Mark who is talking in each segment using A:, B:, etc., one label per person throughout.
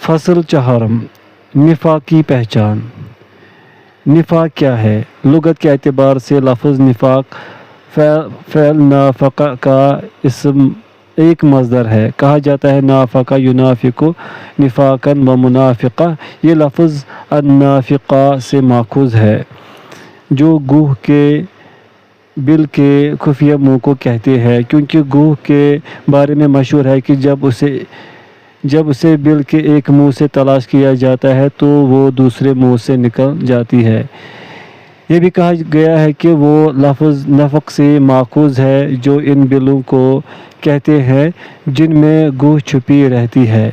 A: فصل چہارم، نفاق کی پہچان۔ نفاق کیا ہے؟ لغت کے اعتبار سے لفظ نفاق فعل نافق کا اسم ایک مصدر ہے۔ کہا جاتا ہے نافق ینافق نفاقا و منافقہ۔ یہ لفظ النافقہ سے ماخوذ ہے جو گوہ کے بل کے خفیہ منہ کو کہتے ہیں، کیونکہ گوہ کے بارے میں مشہور ہے کہ جب اسے بل کے ایک منہ سے تلاش کیا جاتا ہے تو وہ دوسرے منہ سے نکل جاتی ہے۔ یہ بھی کہا گیا ہے کہ وہ لفظ نفق سے ماخوذ ہے جو ان بلوں کو کہتے ہیں جن میں گوہ چھپی رہتی ہے۔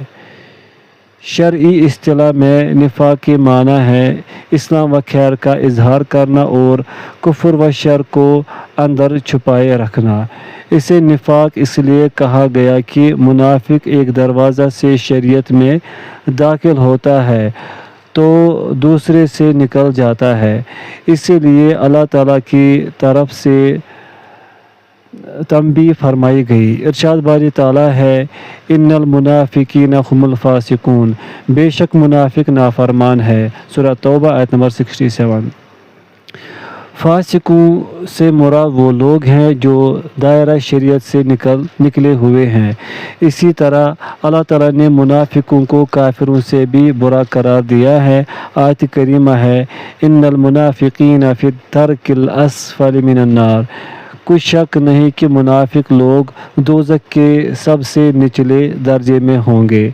A: شرعی اصطلاح میں نفاق کے معنی ہے اسلام و خیر کا اظہار کرنا اور کفر و شر کو اندر چھپائے رکھنا۔ اسے نفاق اس لیے کہا گیا کہ منافق ایک دروازہ سے شریعت میں داخل ہوتا ہے تو دوسرے سے نکل جاتا ہے۔ اسی لیے اللہ تعالیٰ کی طرف سے تنبیہ فرمائی گئی۔ ارشاد باری تعالیٰ ہے ان المنافقین هم الفاسقون، بے شک منافق نافرمان ہے۔ سورہ توبہ آیت نمبر 67۔ فاسقوں سے مراد وہ لوگ ہیں جو دائرہ شریعت سے نکلے ہوئے ہیں۔ اسی طرح اللہ تعالیٰ نے منافقوں کو کافروں سے بھی برا قرار دیا ہے۔ آیت کریمہ ہے ان المنافقین فی الدرک الاسفل من النار۔ کوئی شک نہیں کہ منافق لوگ دوزخ کے سب سے نچلے درجے میں ہوں گے۔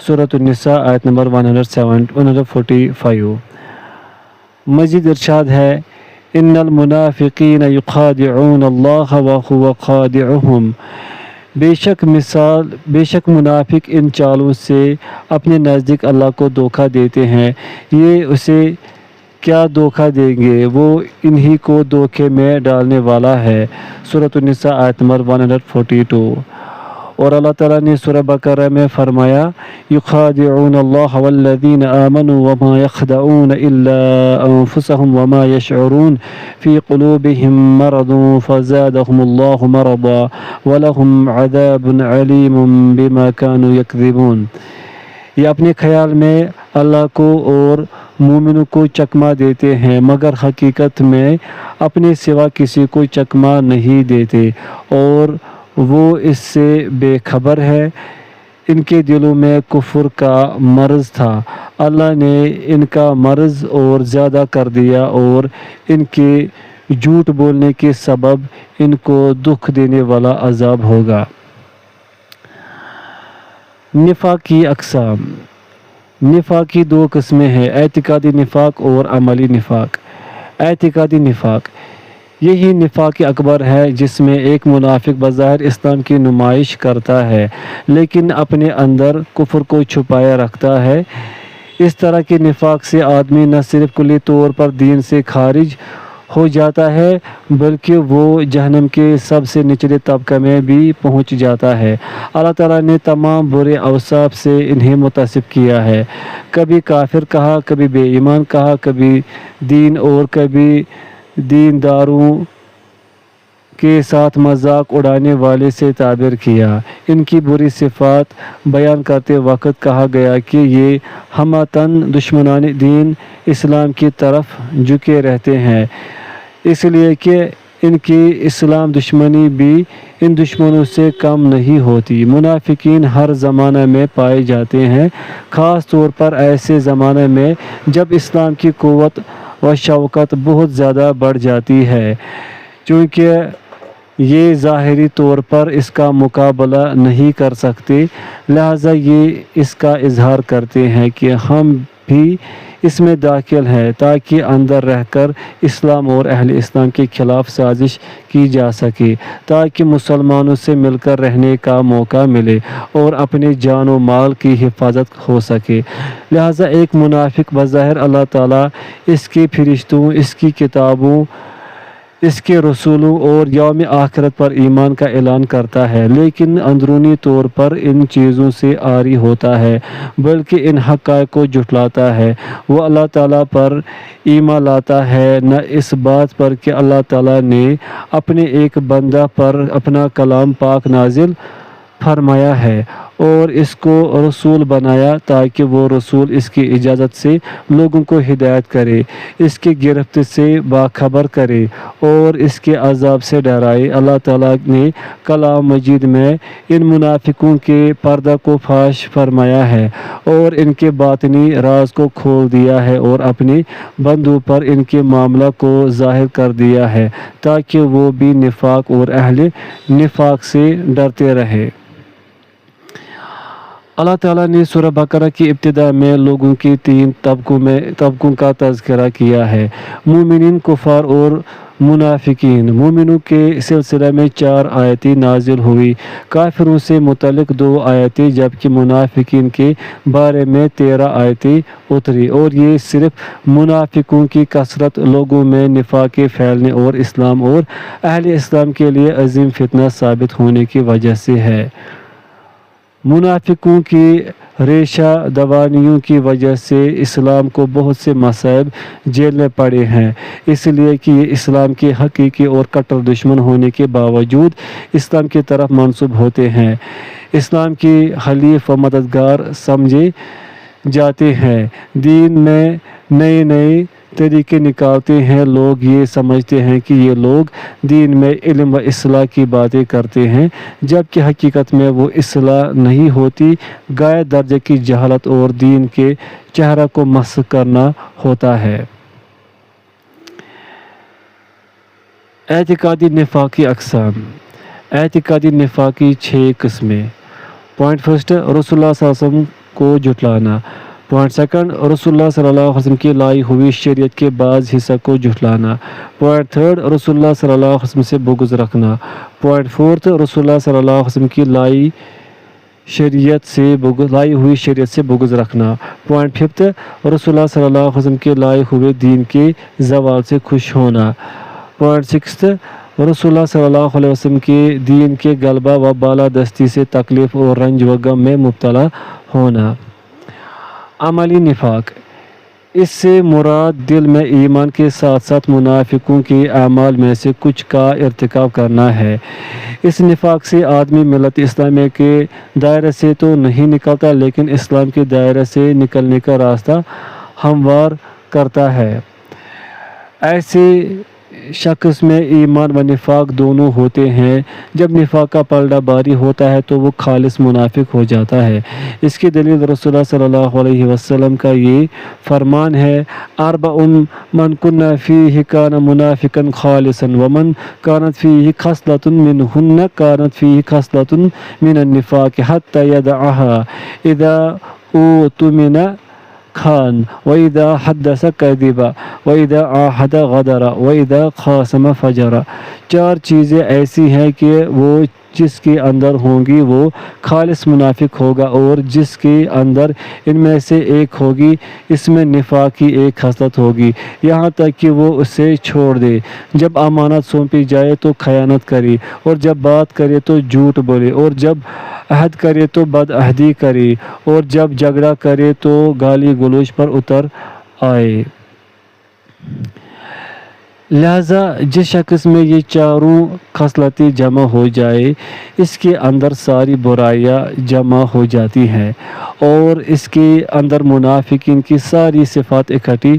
A: سورۃ النساء آیت نمبر 145۔ مزید ارشاد ہے ان المنافقین یخادعون اللہ وهو خادعهم۔ بے شک منافق ان چالوں سے اپنے نزدیک اللہ کو دھوکہ دیتے ہیں، یہ اسے کیا دھوکہ دیں گے، وہ انہی کو دھوکے میں ڈالنے والا ہے۔ سورۃ النساء آیت نمبر 142۔ اور اللہ تعالیٰ نے سورہ بقرہ میں فرمایا یخادعون اللہ والذین آمنوا وما یخدعون الا انفسهم وما یشعرون فی قلوبهم مرض فزادهم اللہ مرضا ولہم عذاب علیم بما كانوا یکذبون۔ یہ اپنے خیال میں اللہ کو اور مومنوں کو چکمہ دیتے ہیں مگر حقیقت میں اپنے سوا کسی کو چکمہ نہیں دیتے اور وہ اس سے بے خبر ہے۔ ان کے دلوں میں کفر کا مرض تھا، اللہ نے ان کا مرض اور زیادہ کر دیا اور ان کے جھوٹ بولنے کے سبب ان کو دکھ دینے والا عذاب ہوگا۔ نفاق کی اقسام۔ نفاق کی دو قسمیں ہیں، اعتقادی نفاق اور عملی نفاق۔ اعتقادی نفاق یہی نفاق اکبر ہے جس میں ایک منافق بظاہر اسلام کی نمائش کرتا ہے لیکن اپنے اندر کفر کو چھپائے رکھتا ہے۔ اس طرح کے نفاق سے آدمی نہ صرف کلی طور پر دین سے خارج ہو جاتا ہے بلکہ وہ جہنم کے سب سے نچلے طبقے میں بھی پہنچ جاتا ہے۔ اللہ تعالیٰ نے تمام برے اوصاف سے انہیں متصف کیا ہے، کبھی کافر کہا، کبھی بے ایمان کہا، کبھی دین اور کبھی دینداروں کے ساتھ مذاق اڑانے والے سے تعبیر کیا۔ ان کی بری صفات بیان کرتے وقت کہا گیا کہ یہ ہمتاً دشمنان دین اسلام کی طرف جھکے رہتے ہیں، اس لیے کہ ان کی اسلام دشمنی بھی ان دشمنوں سے کم نہیں ہوتی۔ منافقین ہر زمانے میں پائے جاتے ہیں، خاص طور پر ایسے زمانے میں جب اسلام کی قوت و شوکت بہت زیادہ بڑھ جاتی ہے، چونکہ یہ ظاہری طور پر اس کا مقابلہ نہیں کر سکتے، لہٰذا یہ اس کا اظہار کرتے ہیں کہ ہم بھی اس میں داخل ہیں تاکہ اندر رہ کر اسلام اور اہل اسلام کے خلاف سازش کی جا سکے، تاکہ مسلمانوں سے مل کر رہنے کا موقع ملے اور اپنے جان و مال کی حفاظت ہو سکے۔ لہٰذا ایک منافق بظاہر اللہ تعالیٰ، اس کے فرشتوں، اس کی کتابوں، اس کے رسولوں اور یوم آخرت پر ایمان کا اعلان کرتا ہے لیکن اندرونی طور پر ان چیزوں سے عاری ہوتا ہے بلکہ ان حقائق کو جھٹلاتا ہے۔ وہ اللہ تعالیٰ پر ایمان لاتا ہے نہ اس بات پر کہ اللہ تعالیٰ نے اپنے ایک بندہ پر اپنا کلام پاک نازل فرمایا ہے اور اس کو رسول بنایا تاکہ وہ رسول اس کی اجازت سے لوگوں کو ہدایت کرے، اس کی گرفت سے باخبر کرے اور اس کے عذاب سے ڈرائے۔ اللہ تعالیٰ نے کلام مجید میں ان منافقوں کے پردہ کو فاش فرمایا ہے اور ان کے باطنی راز کو کھول دیا ہے اور اپنے بندوں پر ان کے معاملہ کو ظاہر کر دیا ہے تاکہ وہ بھی نفاق اور اہل نفاق سے ڈرتے رہے۔ اللہ تعالیٰ نے سورہ بقرہ کی ابتدا میں لوگوں کی 3 طبقوں کا تذکرہ کیا ہے: مومنین، کفار اور منافقین۔ مومنوں کے سلسلہ میں 4 آیتیں نازل ہوئی، کافروں سے متعلق 2 آیتیں، جبکہ منافقین کے بارے میں 13 آیتیں اتری، اور یہ صرف منافقوں کی کثرت لوگوں میں نفاق کے پھیلنے اور اسلام اور اہل اسلام کے لیے عظیم فتنہ ثابت ہونے کی وجہ سے ہے۔ منافقوں کی ریشہ دوانیوں کی وجہ سے اسلام کو بہت سے مصائب جھیلنے پڑے ہیں، اس لیے کہ یہ اسلام کے حقیقی اور کٹر دشمن ہونے کے باوجود اسلام کی طرف منسوب ہوتے ہیں، اسلام کی حلیف و مددگار سمجھے جاتے ہیں، دین میں نئے نئے طریقے نکالتے ہیں۔ لوگ یہ سمجھتے ہیں کہ یہ لوگ دین میں علم و اصلاح کی باتیں کرتے ہیں، جبکہ حقیقت میں وہ اصلاح نہیں ہوتی، غایت درجے کی جہالت اور دین کے چہرہ کو مسخ کرنا ہوتا ہے۔ اعتقادی نفاق کی اقسام۔ اعتقادی نفاق کی 6 قسمیں۔ پوائنٹ فرسٹ، رسول اللہ صلی اللہ علیہ وسلم کو جھٹلانا۔ پوائنٹ سیکنڈ، رسول اللہ صلی اللہ علیہ وسلم کی لائی ہوئی شریعت کے بعض حصہ کو جھٹلانا۔ پوائنٹ تھرڈ، رسول اللہ صلی اللہ علیہ وسلم سے بغض رکھنا۔ پوائنٹ فورتھ، رسول اللہ صلی اللہ علیہ وسلم کی لائی ہوئی شریعت سے بغض رکھنا۔ پوائنٹ ففتھ، رسول اللہ صلی اللہ علیہ وسلم کے لائے ہوئے دین کے زوال سے خوش ہونا۔ پوائنٹ سکستھ، رسول اللہ صلی اللہ علیہ وسلم کے دین کے غلبہ و بالادستی سے تکلیف اور رنج و غم میں مبتلا ہونا۔ عملی نفاق، اس سے مراد دل میں ایمان کے ساتھ ساتھ منافقوں کے اعمال میں سے کچھ کا ارتکاب کرنا ہے۔ اس نفاق سے آدمی ملت اسلامیہ کے دائرے سے تو نہیں نکلتا، لیکن اسلام کے دائرے سے نکلنے کا راستہ ہموار کرتا ہے۔ ایسے شخص میں ایمان و نفاق دونوں ہوتے ہیں۔ جب نفاق کا پلڑا باری ہوتا ہے تو وہ خالص منافق ہو جاتا ہے۔ اس کی دلیل رسول اللہ صلی اللہ علیہ وسلم کا یہ فرمان ہے: اربع من کن فیہ کان منافقا خالصا ومن کانت فیہ خصلۃ منہن کانت فیہ خصلۃ من النفاق حتی یدعها اذا اؤتمن خان وَإِذَا حَدَّثَ كَذِبَ وَإِذَا عَاهَدَ غَدَرَ وَإِذَا خَاصَمَ فَجَرَ۔ 4 چیزیں ایسی ہیں کہ وہ جس کے اندر ہوں گی وہ خالص منافق ہوگا، اور جس کے اندر ان میں سے ایک ہوگی اس میں نفاق کی ایک خصلت ہوگی، یہاں تک کہ وہ اسے چھوڑ دے۔ جب امانت سونپی جائے تو خیانت کرے، اور جب بات کرے تو جھوٹ بولے، اور جب عہد کرے تو بدعہدی کرے، اور جب جھگڑا کرے تو گالی گلوچ پر اتر آئے۔ لہذا جس شخص میں یہ 4 خصلتیں جمع ہو جائے اس کے اندر ساری برائیاں جمع ہو جاتی ہیں، اور اس کے اندر منافقین کی ساری صفات اکٹھی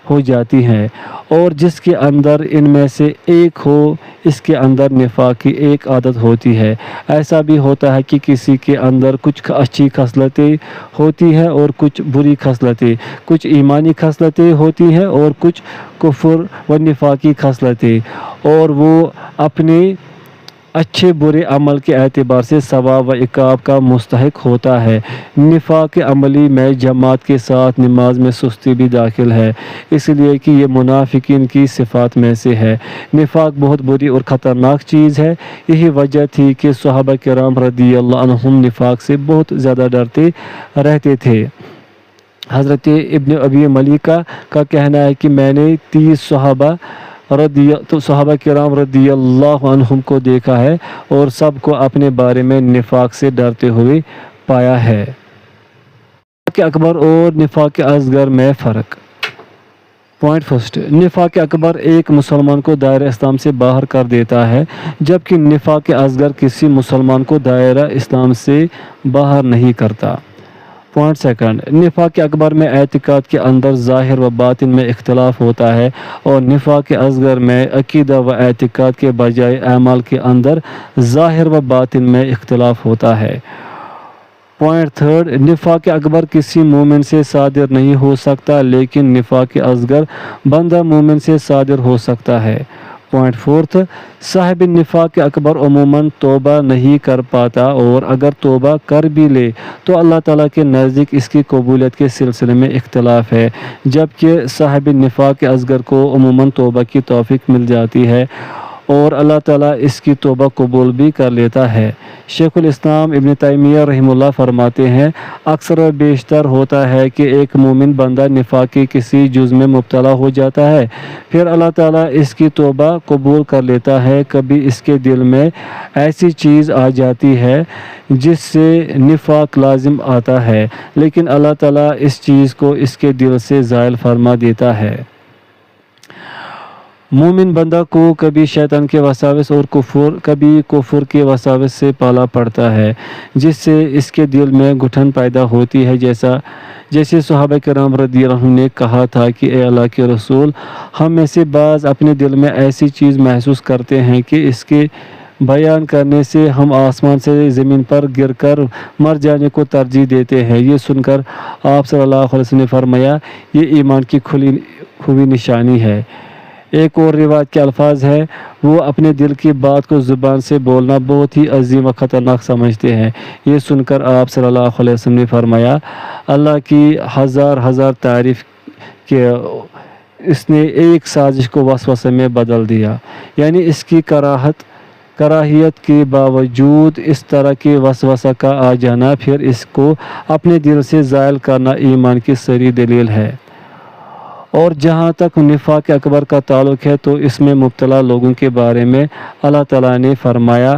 A: ہو جاتی ہیں، اور جس کے اندر ان میں سے ایک ہو اس کے اندر نفاق کی ایک عادت ہوتی ہے۔ ایسا بھی ہوتا ہے کہ کسی کے اندر کچھ اچھی خصلتیں ہوتی ہیں اور کچھ بری خصلتیں، کچھ ایمانی خصلتیں ہوتی ہیں اور کچھ کفر و نفاقی خصلتیں، اور وہ اپنے اچھے برے عمل کے اعتبار سے ثواب و عقاب کا مستحق ہوتا ہے۔ نفاق عملی میں جماعت کے ساتھ نماز میں سستی بھی داخل ہے، اس لیے کہ یہ منافقین کی صفات میں سے ہے۔ نفاق بہت بری اور خطرناک چیز ہے، یہی وجہ تھی کہ صحابہ کرام رضی اللہ عنہم نفاق سے بہت زیادہ ڈرتے رہتے تھے۔ حضرت ابن ابی ملیکہ کا کہنا ہے کہ میں نے 30 صحابہ کرام رضی اللہ عنہم کو دیکھا ہے اور سب کو اپنے بارے میں نفاق سے ڈرتے ہوئے پایا ہے۔ نفاق اکبر اور نفاق اصغر میں فرق۔ پوائنٹ فرسٹ، نفاق اکبر ایک مسلمان کو دائرہ اسلام سے باہر کر دیتا ہے، جبکہ نفاق اصغر کسی مسلمان کو دائرہ اسلام سے باہر نہیں کرتا۔ پوائنٹ سیکنڈ، نفاق اکبر میں اعتقاد کے اندر ظاہر و باطن میں اختلاف ہوتا ہے، اور نفاق اصغر میں عقیدہ و اعتقاد کے بجائے اعمال کے اندر ظاہر و باطن میں اختلاف ہوتا ہے۔ پوائنٹ تھرڈ، نفاق اکبر کسی مومن سے صادر نہیں ہو سکتا، لیکن نفاق اصغر بندہ مومن سے صادر ہو سکتا ہے۔ پوائنٹ فورتھ، صاحب نفاق اکبر عموماً توبہ نہیں کر پاتا، اور اگر توبہ کر بھی لے تو اللہ تعالیٰ کے نزدیک اس کی قبولیت کے سلسلے میں اختلاف ہے، جبکہ صاحب نفاق اصغر کو عموماً توبہ کی توفیق مل جاتی ہے اور اللہ تعالیٰ اس کی توبہ قبول بھی کر لیتا ہے۔ شیخ الاسلام ابن تیمیہ رحمہ اللہ فرماتے ہیں، اکثر و بیشتر ہوتا ہے کہ ایک مومن بندہ نفاق کے کسی جز میں مبتلا ہو جاتا ہے، پھر اللہ تعالیٰ اس کی توبہ قبول کر لیتا ہے۔ کبھی اس کے دل میں ایسی چیز آ جاتی ہے جس سے نفاق لازم آتا ہے، لیکن اللہ تعالیٰ اس چیز کو اس کے دل سے زائل فرما دیتا ہے۔ مومن بندہ کو کبھی شیطان کے وساوس اور کبھی کفر کے وساوس سے پالا پڑتا ہے، جس سے اس کے دل میں گھٹن پیدا ہوتی ہے، جیسے صحابہ کرام رضی اللہ عنہم نے کہا تھا کہ اے اللہ کے رسول، ہم میں سے بعض اپنے دل میں ایسی چیز محسوس کرتے ہیں کہ اس کے بیان کرنے سے ہم آسمان سے زمین پر گر کر مر جانے کو ترجیح دیتے ہیں۔ یہ سن کر آپ صلی اللہ علیہ وسلم نے فرمایا، یہ ایمان کی کھلی ہوئی نشانی ہے۔ ایک اور روایت کے الفاظ ہے، وہ اپنے دل کی بات کو زبان سے بولنا بہت ہی عظیم و خطرناک سمجھتے ہیں۔ یہ سن کر آپ صلی اللہ علیہ وسلم نے فرمایا، اللہ کی ہزار تعریف کہ اس نے ایک سازش کو وسوسے میں بدل دیا، یعنی اس کی کراہیت کے باوجود اس طرح کے وسوسہ کا آ جانا، پھر اس کو اپنے دل سے زائل کرنا ایمان کی صریح دلیل ہے۔ اور جہاں تک نفاق اکبر کا تعلق ہے تو اس میں مبتلا لوگوں کے بارے میں اللہ تعالیٰ نے فرمایا،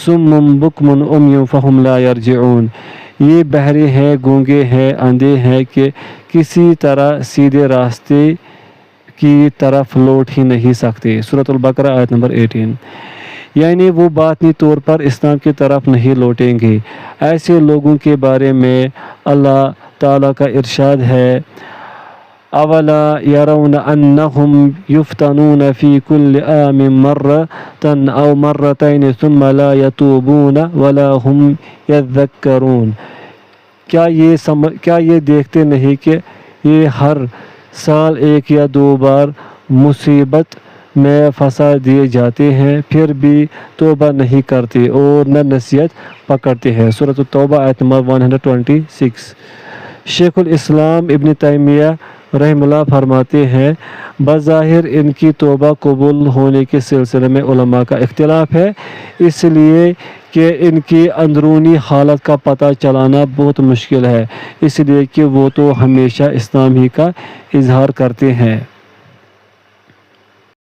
A: صم بکم عمی فہم لا یرجعون، یہ بہرے ہیں، گونگے ہیں، اندھے ہیں کہ کسی طرح سیدھے راستے کی طرف لوٹ ہی نہیں سکتے۔ سورۃ البقرہ آیت نمبر 18، یعنی وہ باطنی طور پر اسلام کی طرف نہیں لوٹیں گے۔ ایسے لوگوں کے بارے میں اللہ تعالیٰ کا ارشاد ہے، اولا یرون انہم یفتنون فی کل عام مرۃ او مرتین ثم لا یتوبون ولا ہم یذکرون، کیا یہ دیکھتے نہیں کہ یہ ہر سال ایک یا دو بار مصیبت میں پھنسا دیے جاتے ہیں، پھر بھی توبہ نہیں کرتے اور نہ نصیحت پکڑتے ہیں۔ سورۃ التوبہ آیت نمبر 126۔ شیخ الاسلام ابن تیمیہ رحمہ اللہ فرماتے ہیں، بظاہر ان کی توبہ قبول ہونے کے سلسلے میں علماء کا اختلاف ہے، اس لیے کہ ان کی اندرونی حالت کا پتہ چلانا بہت مشکل ہے، اس لیے کہ وہ تو ہمیشہ اسلام ہی کا اظہار کرتے ہیں۔